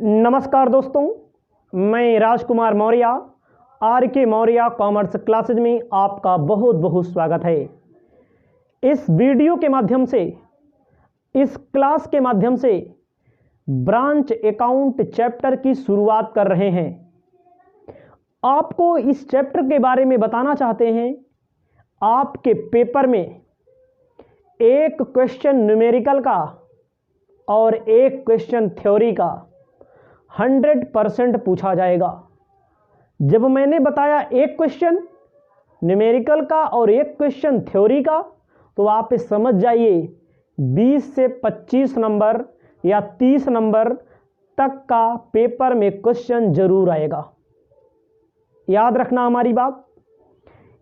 नमस्कार दोस्तों, मैं Rajkumar Maurya R K. Maurya commerce classes में आपका बहुत बहुत स्वागत है। इस वीडियो के माध्यम से, इस क्लास के माध्यम से ब्रांच अकाउंट चैप्टर की शुरुआत कर रहे हैं। आपको इस चैप्टर के बारे में बताना चाहते हैं। आपके पेपर में एक क्वेश्चन न्यूमेरिकल का और एक क्वेश्चन थ्योरी का 100% पूछा जाएगा। जब मैंने बताया एक क्वेश्चन न्यूमेरिकल का और एक क्वेश्चन थ्योरी का, तो आप समझ जाइए 20 से 25 नंबर या 30 नंबर तक का पेपर में क्वेश्चन जरूर आएगा। याद रखना हमारी बात।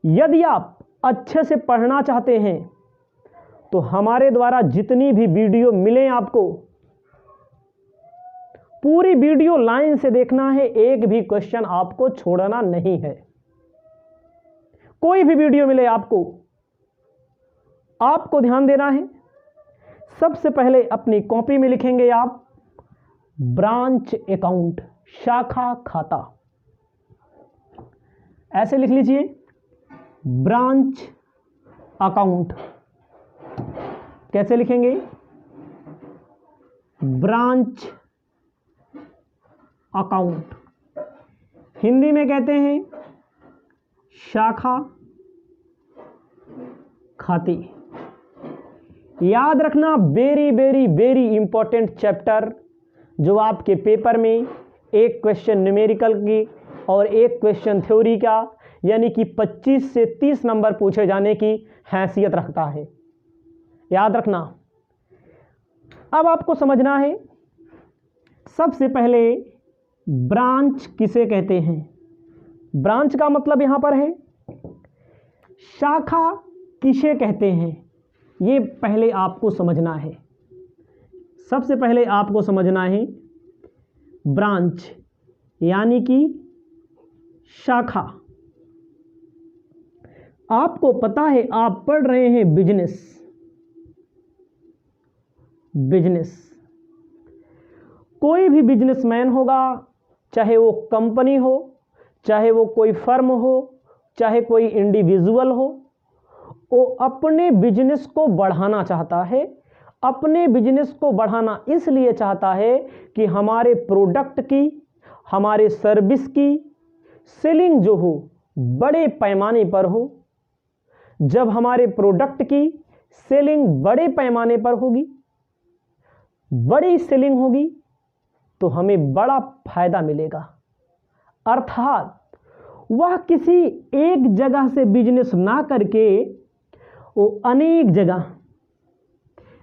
यदि आप अच्छे से पढ़ना चाहते हैं तो हमारे द्वारा जितनी भी वीडियो मिले आपको, पूरी वीडियो लाइन से देखना है। एक भी क्वेश्चन आपको छोड़ना नहीं है। कोई भी वीडियो मिले आपको ध्यान देना है। सबसे पहले अपनी कॉपी में लिखेंगे आप ब्रांच अकाउंट, शाखा खाता। ऐसे लिख लीजिए ब्रांच अकाउंट। कैसे लिखेंगे? Branch account. हिंदी में कहते हैं शाखा खाते। याद रखना, very very very important chapter, जो आपके पेपर में एक क्वेश्चन न्यूमेरिकल की और एक क्वेश्चन थ्योरी का, यानी कि 25 से 30 नंबर पूछे जाने की हैसियत रखता है। याद रखना। अब आपको समझना है, सबसे पहले ब्रांच किसे कहते हैं। ब्रांच का मतलब यहां पर है शाखा किसे कहते हैं, ये पहले आपको समझना है। सबसे पहले आपको समझना है ब्रांच यानी कि शाखा। आपको पता है, आप पढ़ रहे हैं बिजनेस। कोई भी बिजनेसमैन होगा, चाहे वो कंपनी हो, चाहे वो कोई फर्म हो, चाहे कोई इंडिविजुअल हो, वो अपने बिजनेस को बढ़ाना चाहता है। अपने बिजनेस को बढ़ाना इसलिए चाहता है कि हमारे प्रोडक्ट की, हमारे सर्विस की सेलिंग जो हो बड़े पैमाने पर हो। जब हमारे प्रोडक्ट की सेलिंग बड़े पैमाने पर होगी, बड़ी सेलिंग होगी, तो हमें बड़ा फायदा मिलेगा। अर्थात वह किसी एक जगह से बिजनेस ना करके वो अनेक जगह,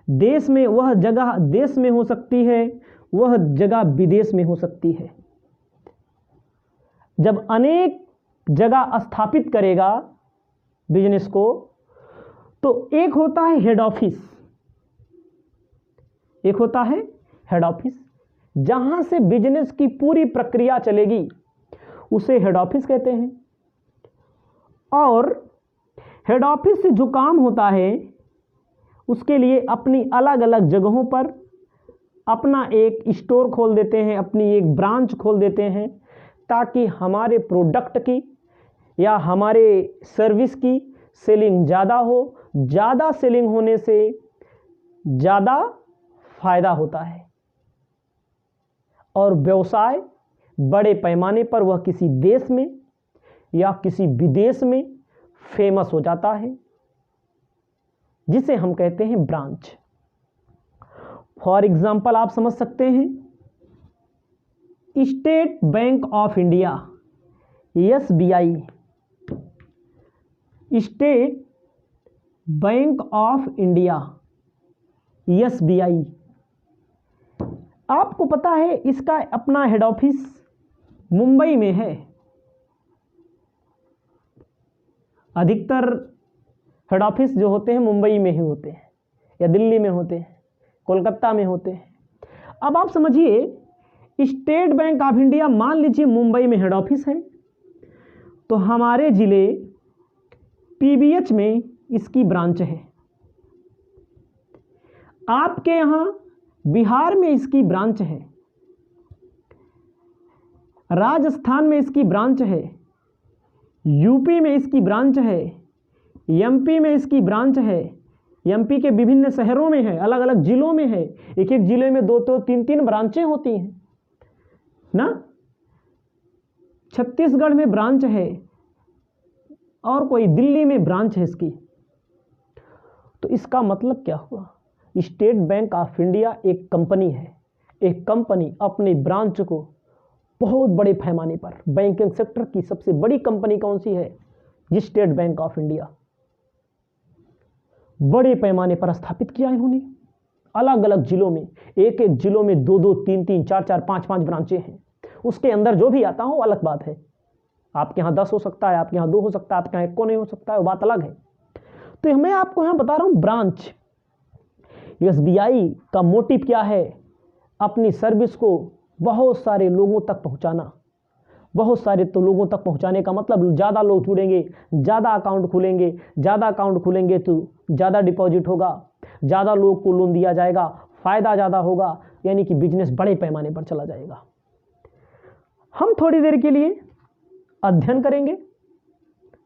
देश में, वह जगह देश में हो सकती है, वह जगह विदेश में हो सकती है। जब अनेक जगह स्थापित करेगा बिजनेस को, तो एक होता है हेड ऑफिस, एक होता है हेड ऑफिस, जहां से बिजनेस की पूरी प्रक्रिया चलेगी, उसे हेड ऑफिस कहते हैं। और हेड ऑफिस से जो काम होता है, उसके लिए अपनी अलग अलग जगहों पर अपना एक स्टोर खोल देते हैं, अपनी एक ब्रांच खोल देते हैं, ताकि हमारे प्रोडक्ट की या हमारे सर्विस की सेलिंग ज़्यादा हो। ज़्यादा सेलिंग होने से ज़्यादा फायदा होता है और व्यवसाय बड़े पैमाने पर वह किसी देश में या किसी विदेश में फेमस हो जाता है, जिसे हम कहते हैं ब्रांच। फॉर एग्जाम्पल आप समझ सकते हैं, state bank of India SBI, state bank of India SBI। आपको पता है इसका अपना हेड ऑफिस मुंबई में है। अधिकतर हेड ऑफिस जो होते हैं मुंबई में ही होते हैं, या दिल्ली में होते हैं, कोलकाता में होते हैं। अब आप समझिए, स्टेट बैंक ऑफ इंडिया मान लीजिए मुंबई में हेड ऑफिस है, तो हमारे जिले PBH में इसकी ब्रांच है। आपके यहाँ बिहार में इसकी ब्रांच है। राजस्थान में इसकी ब्रांच है, यूपी में इसकी ब्रांच है, एमपी में इसकी ब्रांच है, एमपी के विभिन्न शहरों में है, अलग अलग जिलों में है, एक एक जिले में 2-2 3-3 ब्रांचें होती हैं ना। छत्तीसगढ़ में ब्रांच है और कोई दिल्ली में ब्रांच है इसकी। तो इसका मतलब क्या हुआ? स्टेट बैंक ऑफ इंडिया एक कंपनी है, एक कंपनी अपनी ब्रांच को बहुत बड़े पैमाने पर, बैंकिंग सेक्टर की सबसे बड़ी कंपनी कौन सी है? State bank of India. बड़े पैमाने पर स्थापित किया इन्होंने, अलग अलग जिलों में, एक एक जिलों में 2-2 3-3 4-4 5-5 ब्रांचें हैं। उसके अंदर जो भी आता हो अलग बात है, आपके यहाँ 10 हो सकता है, आपके यहाँ 2 हो सकता है, आपके यहाँ 1 को नहीं हो सकता है, वो बात अलग है। तो मैं आपको यहाँ बता रहा हूँ ब्रांच। एसबीआई का मोटिव क्या है? अपनी सर्विस को बहुत सारे लोगों तक पहुँचाना। बहुत सारे तो लोगों तक पहुँचाने का मतलब ज़्यादा लोग जुड़ेंगे, ज़्यादा अकाउंट खुलेंगे, ज़्यादा अकाउंट खुलेंगे तो ज़्यादा डिपॉजिट होगा, ज़्यादा लोग को लोन दिया जाएगा, फ़ायदा ज़्यादा होगा, यानी कि बिजनेस बड़े पैमाने पर चला जाएगा। हम थोड़ी देर के लिए अध्ययन करेंगे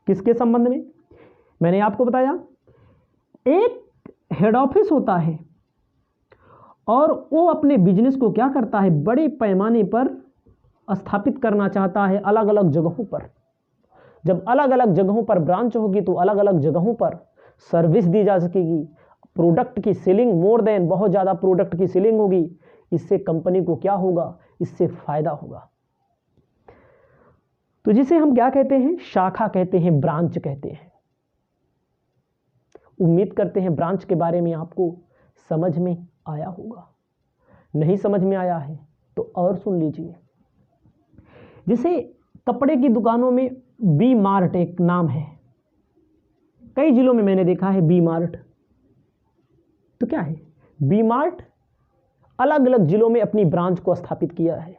किसके संबंध में? मैंने आपको बताया एक हेड ऑफिस होता है और वो अपने बिजनेस को क्या करता है? बड़े पैमाने पर स्थापित करना चाहता है अलग अलग जगहों पर। जब अलग अलग जगहों पर ब्रांच होगी तो अलग अलग जगहों पर सर्विस दी जा सकेगी, प्रोडक्ट की सेलिंग मोर देन बहुत ज़्यादा प्रोडक्ट की सेलिंग होगी। इससे कंपनी को क्या होगा? इससे फायदा होगा। तो जिसे हम क्या कहते हैं? शाखा कहते हैं, ब्रांच कहते हैं। उम्मीद करते हैं ब्रांच के बारे में आपको समझ में आया होगा। नहीं समझ में आया है तो और सुन लीजिए। जैसे कपड़े की दुकानों में बी मार्ट एक नाम है, कई जिलों में मैंने देखा है बी मार्ट। तो क्या है बी मार्ट? अलग अलग जिलों में अपनी ब्रांच को स्थापित किया है।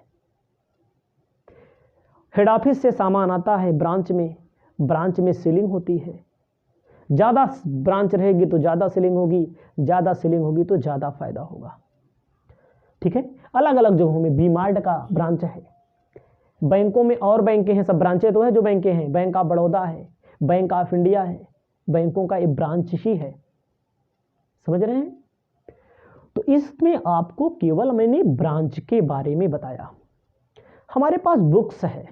हेड ऑफिस से सामान आता है ब्रांच में सेलिंग होती है। ज़्यादा ब्रांच रहेगी तो ज़्यादा सेलिंग होगी, ज़्यादा सेलिंग होगी तो ज़्यादा फायदा होगा। ठीक है, अलग अलग जगहों में बी मार्ट का ब्रांच है। बैंकों में और बैंकें हैं, सब ब्रांचें तो है जो बैंकें हैं, बैंक ऑफ बड़ौदा है, बैंक ऑफ इंडिया है, बैंकों का एक ब्रांच ही है। समझ रहे हैं? तो इसमें आपको केवल मैंने ब्रांच के बारे में बताया। हमारे पास बुक्स है,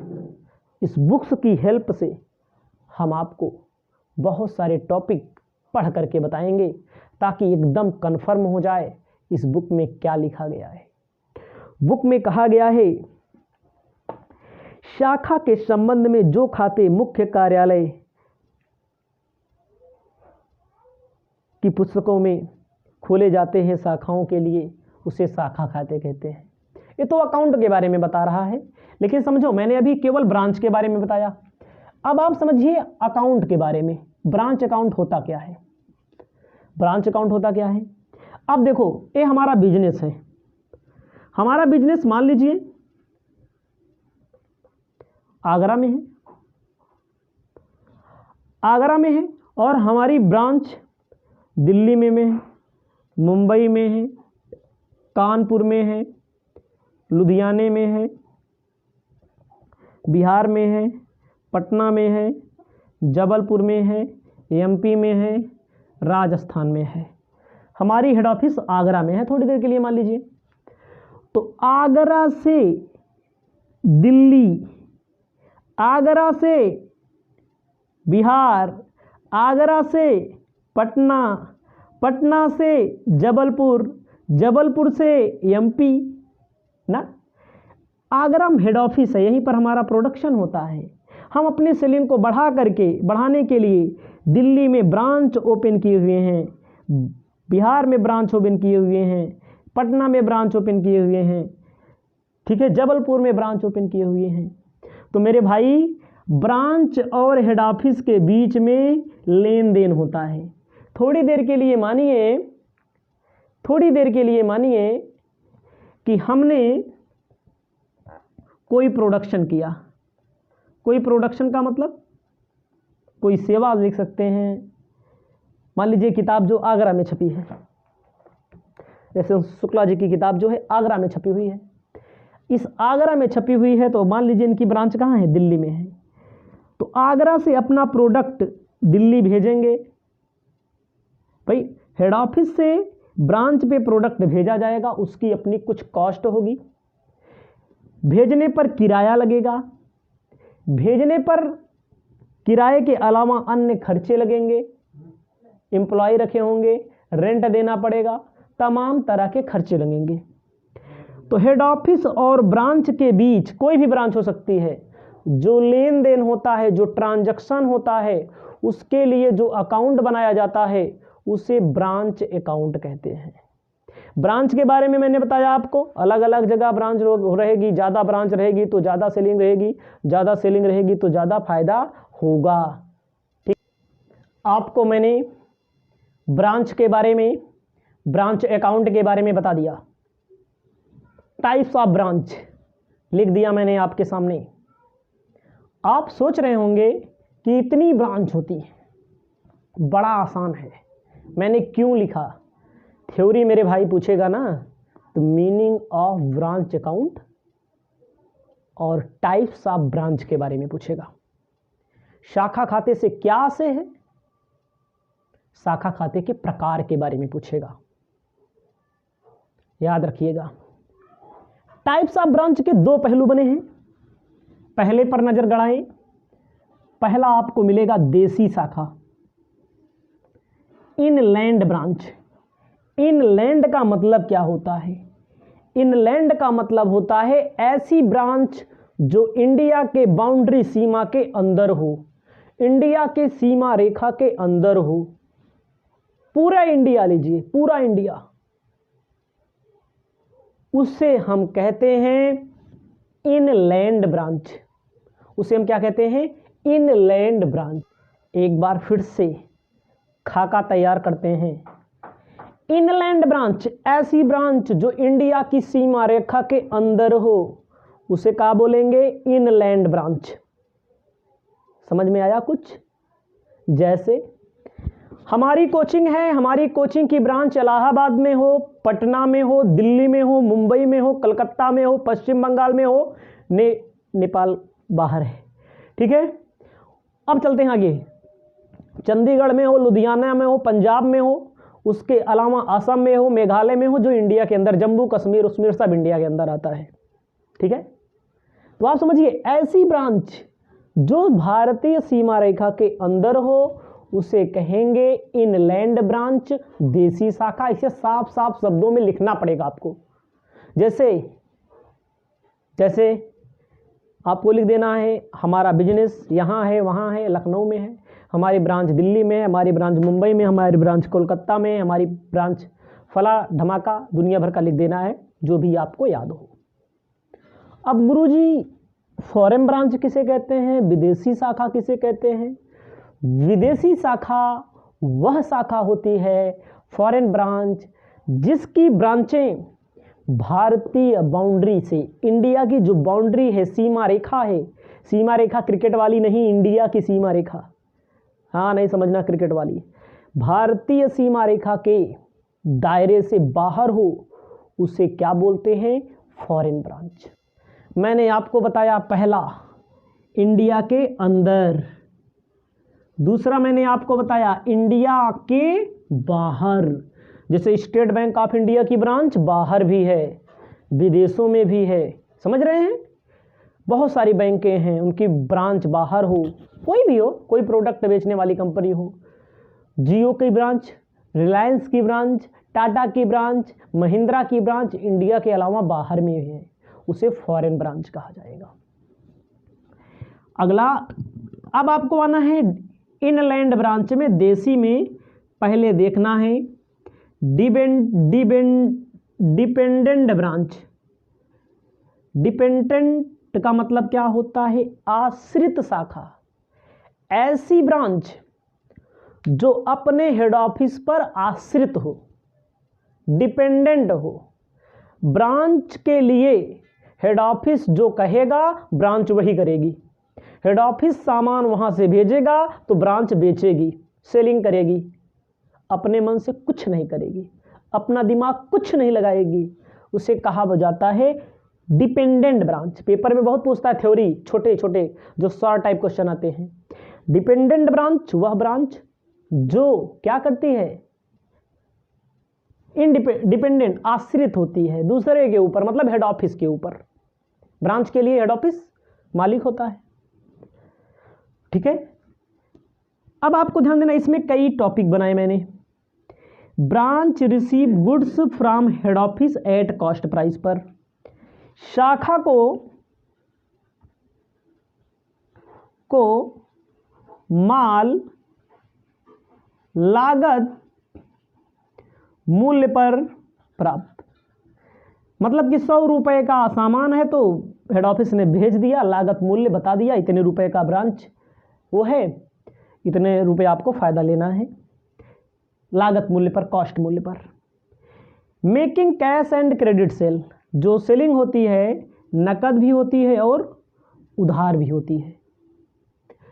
इस बुक्स की हेल्प से हम आपको बहुत सारे टॉपिक पढ़ करके बताएंगे ताकि एकदम कंफर्म हो जाए इस बुक में क्या लिखा गया है। बुक में कहा गया है शाखा के संबंध में जो खाते मुख्य कार्यालय की पुस्तकों में खोले जाते हैं शाखाओं के लिए, उसे शाखा खाते कहते हैं। ये तो अकाउंट के बारे में बता रहा है, लेकिन समझो मैंने अभी केवल ब्रांच के बारे में बताया। अब आप समझिए अकाउंट के बारे में। ब्रांच अकाउंट होता क्या है? ब्रांच अकाउंट होता क्या है? अब देखो, ये हमारा बिजनेस है। हमारा बिजनेस मान लीजिए आगरा में है, आगरा में है और हमारी ब्रांच दिल्ली में है, मुंबई में है, कानपुर में है, लुधियाने में है, बिहार में है, पटना में है, जबलपुर में है, एमपी में है, राजस्थान में है। हमारी हेड ऑफिस आगरा में है। थोड़ी देर के लिए मान लीजिए, तो आगरा से दिल्ली, आगरा से बिहार, आगरा से पटना, पटना से जबलपुर, जबलपुर से एमपी ना। आगरा में हेड ऑफिस है, यहीं पर हमारा प्रोडक्शन होता है। हम अपनी सेलिंग को बढ़ाने के लिए दिल्ली में ब्रांच ओपन किए हुए हैं, बिहार में ब्रांच ओपन किए हुए हैं, पटना में ब्रांच ओपन किए हुए हैं, ठीक है, जबलपुर में ब्रांच ओपन किए हुए हैं। तो मेरे भाई ब्रांच और हेड ऑफिस के बीच में लेन देन होता है। थोड़ी देर के लिए मानिए कि हमने कोई प्रोडक्शन किया। कोई प्रोडक्शन का मतलब कोई सेवा लिख सकते हैं। मान लीजिए किताब जो आगरा में छपी है, जैसे शुक्ला जी की किताब जो है आगरा में छपी हुई है। इस आगरा में छपी हुई है, तो मान लीजिए इनकी ब्रांच कहाँ है, दिल्ली में है, तो आगरा से अपना प्रोडक्ट दिल्ली भेजेंगे। भाई हेड ऑफिस से ब्रांच पे प्रोडक्ट भेजा जाएगा, उसकी अपनी कुछ कॉस्ट होगी, भेजने पर किराया लगेगा, भेजने पर किराए के अलावा अन्य खर्चे लगेंगे, एम्प्लॉय रखे होंगे, रेंट देना पड़ेगा, तमाम तरह के खर्चे लगेंगे। तो हेड ऑफिस और ब्रांच के बीच, कोई भी ब्रांच हो सकती है, जो लेन देन होता है, जो ट्रांजैक्शन होता है, उसके लिए जो अकाउंट बनाया जाता है उसे ब्रांच अकाउंट कहते हैं। ब्रांच के बारे में मैंने बताया आपको, अलग अलग जगह ब्रांच रहेगी, ज़्यादा ब्रांच रहेगी तो ज़्यादा सेलिंग रहेगी, ज़्यादा सेलिंग रहेगी तो ज़्यादा फायदा होगा। ठीक, आपको मैंने ब्रांच के बारे में, ब्रांच अकाउंट के बारे में बता दिया। टाइप्स ऑफ ब्रांच लिख दिया मैंने आपके सामने। आप सोच रहे होंगे कि इतनी ब्रांच होती है, बड़ा आसान है, मैंने क्यों लिखा? थ्योरी मेरे भाई पूछेगा ना, तो मीनिंग ऑफ ब्रांच अकाउंट और टाइप्स ऑफ ब्रांच के बारे में पूछेगा। शाखा खाते से क्या आशय है, शाखा खाते के प्रकार के बारे में पूछेगा, याद रखिएगा। टाइप्स ऑफ ब्रांच के दो पहलू बने हैं, पहले पर नजर गड़ाएं। पहला आपको मिलेगा देसी शाखा, इनलैंड ब्रांच। इनलैंड का मतलब क्या होता है? इनलैंड का मतलब होता है ऐसी ब्रांच जो इंडिया के बाउंड्री सीमा के अंदर हो, इंडिया के सीमा रेखा के अंदर हो। पूरा इंडिया लीजिए, पूरा इंडिया, उससे हम कहते हैं इनलैंड ब्रांच। उसे हम क्या कहते हैं? Inland branch. एक बार फिर से खाका तैयार करते हैं। इनलैंड ब्रांच, ऐसी ब्रांच जो इंडिया की सीमा रेखा के अंदर हो, उसे क्या बोलेंगे? Inland branch. समझ में आया कुछ? जैसे हमारी कोचिंग है, हमारी कोचिंग की ब्रांच इलाहाबाद में हो, पटना में हो, दिल्ली में हो, मुंबई में हो, कलकत्ता में हो, पश्चिम बंगाल में हो, नेपाल बाहर है। ठीक है, अब चलते हैं आगे। चंडीगढ़ में हो, लुधियाना में हो, पंजाब में हो, उसके अलावा असम में हो, मेघालय में हो, जो इंडिया के अंदर, जम्मू कश्मीर उश्मीर सब इंडिया के अंदर आता है। ठीक है, तो आप समझिए ऐसी ब्रांच जो भारतीय सीमा रेखा के अंदर हो उसे कहेंगे इनलैंड ब्रांच, देसी शाखा। इसे साफ साफ शब्दों में लिखना पड़ेगा आपको। जैसे आपको लिख देना है हमारा बिजनेस यहाँ है, वहाँ है, लखनऊ में है, हमारी ब्रांच दिल्ली में है, हमारी ब्रांच मुंबई में, हमारी ब्रांच कोलकाता में, हमारी ब्रांच फला धमाका, दुनिया भर का लिख देना है, जो भी आपको याद हो। अब गुरुजी फॉरेन ब्रांच किसे कहते हैं, विदेशी शाखा किसे कहते हैं? विदेशी शाखा वह शाखा होती है, फॉरेन ब्रांच, जिसकी ब्रांचें भारतीय बाउंड्री से, इंडिया की जो बाउंड्री है, सीमा रेखा है, सीमा रेखा क्रिकेट वाली नहीं, इंडिया की सीमा रेखा, हाँ नहीं समझना क्रिकेट वाली, भारतीय सीमा रेखा के दायरे से बाहर हो, उसे क्या बोलते हैं? Foreign branch. मैंने आपको बताया पहला इंडिया के अंदर, दूसरा मैंने आपको बताया इंडिया के बाहर। जैसे स्टेट बैंक ऑफ इंडिया की ब्रांच बाहर भी है, विदेशों में भी है, समझ रहे हैं? बहुत सारी बैंकें हैं, उनकी ब्रांच बाहर हो, कोई भी हो, कोई प्रोडक्ट बेचने वाली कंपनी हो, जियो की ब्रांच, रिलायंस की ब्रांच, टाटा की ब्रांच, महिंद्रा की ब्रांच इंडिया के अलावा बाहर में है, उसे फॉरेन ब्रांच कहा जाएगा। अगला, अब आपको आना है इनलैंड ब्रांच में। देसी में पहले देखना है डिपेंडेंट ब्रांच। डिपेंडेंट का मतलब क्या होता है? आश्रित शाखा। ऐसी ब्रांच जो अपने हेड ऑफिस पर आश्रित हो, डिपेंडेंट हो। ब्रांच के लिए हेड ऑफिस जो कहेगा ब्रांच वही करेगी। हेड ऑफिस सामान वहां से भेजेगा तो ब्रांच बेचेगी, सेलिंग करेगी, अपने मन से कुछ नहीं करेगी, अपना दिमाग कुछ नहीं लगाएगी। उसे कहा जाता है डिपेंडेंट ब्रांच, पेपर में बहुत पूछता है थ्योरी, छोटे छोटे जो शॉर्ट टाइप क्वेश्चन आते हैं। डिपेंडेंट ब्रांच वह ब्रांच जो क्या करती है, डिपेंडेंट आश्रित होती है दूसरे के ऊपर, मतलब हेड ऑफिस के ऊपर। ब्रांच के लिए हेड ऑफिस मालिक होता है, ठीक है। अब आपको ध्यान देना, इसमें कई टॉपिक बनाए मैंने। Branch receive goods from head office at cost price पर, शाखा को माल लागत मूल्य पर प्राप्त, मतलब कि 100 रुपए का सामान है तो हेड ऑफिस ने भेज दिया, लागत मूल्य बता दिया, इतने रुपए का ब्रांच वो है, इतने रुपए आपको फायदा लेना है, लागत मूल्य पर, कॉस्ट मूल्य पर। Making cash and credit sale, जो सेलिंग होती है नकद भी होती है और उधार भी होती है,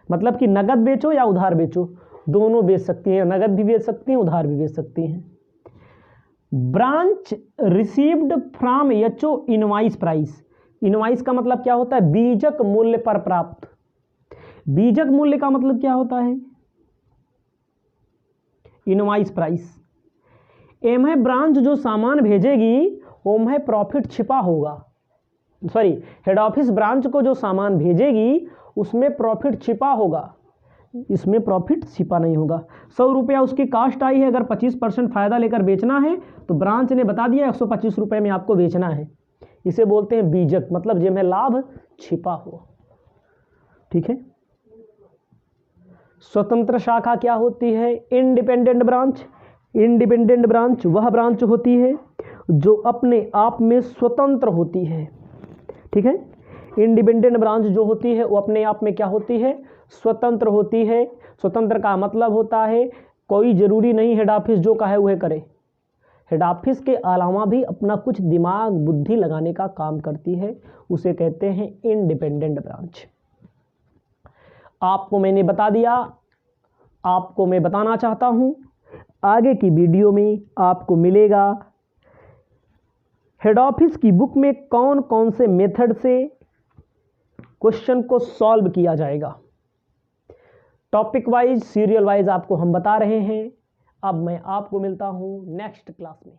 मतलब कि नकद बेचो या उधार बेचो, दोनों बेच सकती हैं, नकद भी बेच सकती हैं, उधार भी बेच सकती हैं। Branch received from HO invoice price, invoice का मतलब क्या होता है, बीजक मूल्य पर प्राप्त। बीजक मूल्य का मतलब क्या होता है, इनवाइस प्राइस। एम है ब्रांच जो सामान भेजेगी ओम है प्रॉफिट छिपा होगा, सॉरी, हेड ऑफिस ब्रांच को जो सामान भेजेगी उसमें प्रॉफिट छिपा होगा, इसमें प्रॉफिट छिपा नहीं होगा। 100 रुपया उसकी कास्ट आई है, अगर 25% फायदा लेकर बेचना है तो ब्रांच ने बता दिया 125 रुपये में आपको बेचना है, इसे बोलते हैं बीजक, मतलब जिसमें लाभ छिपा हो, ठीक है। स्वतंत्र शाखा क्या होती है, इंडिपेंडेंट ब्रांच। इंडिपेंडेंट ब्रांच वह ब्रांच होती है जो अपने आप में स्वतंत्र होती है, ठीक है। इंडिपेंडेंट ब्रांच जो होती है वो अपने आप में क्या होती है, स्वतंत्र होती है। स्वतंत्र का मतलब होता है कोई जरूरी नहीं हेड ऑफिस जो कहे वह करे, हेड ऑफिस के अलावा भी अपना कुछ दिमाग बुद्धि लगाने का काम करती है, उसे कहते हैं इंडिपेंडेंट ब्रांच। आपको मैंने बता दिया, आपको मैं बताना चाहता हूं आगे की वीडियो में आपको मिलेगा हेड ऑफिस की बुक में कौन कौन से मेथड से क्वेश्चन को सॉल्व किया जाएगा। टॉपिक वाइज, सीरियल वाइज आपको हम बता रहे हैं। अब मैं आपको मिलता हूं नेक्स्ट क्लास में।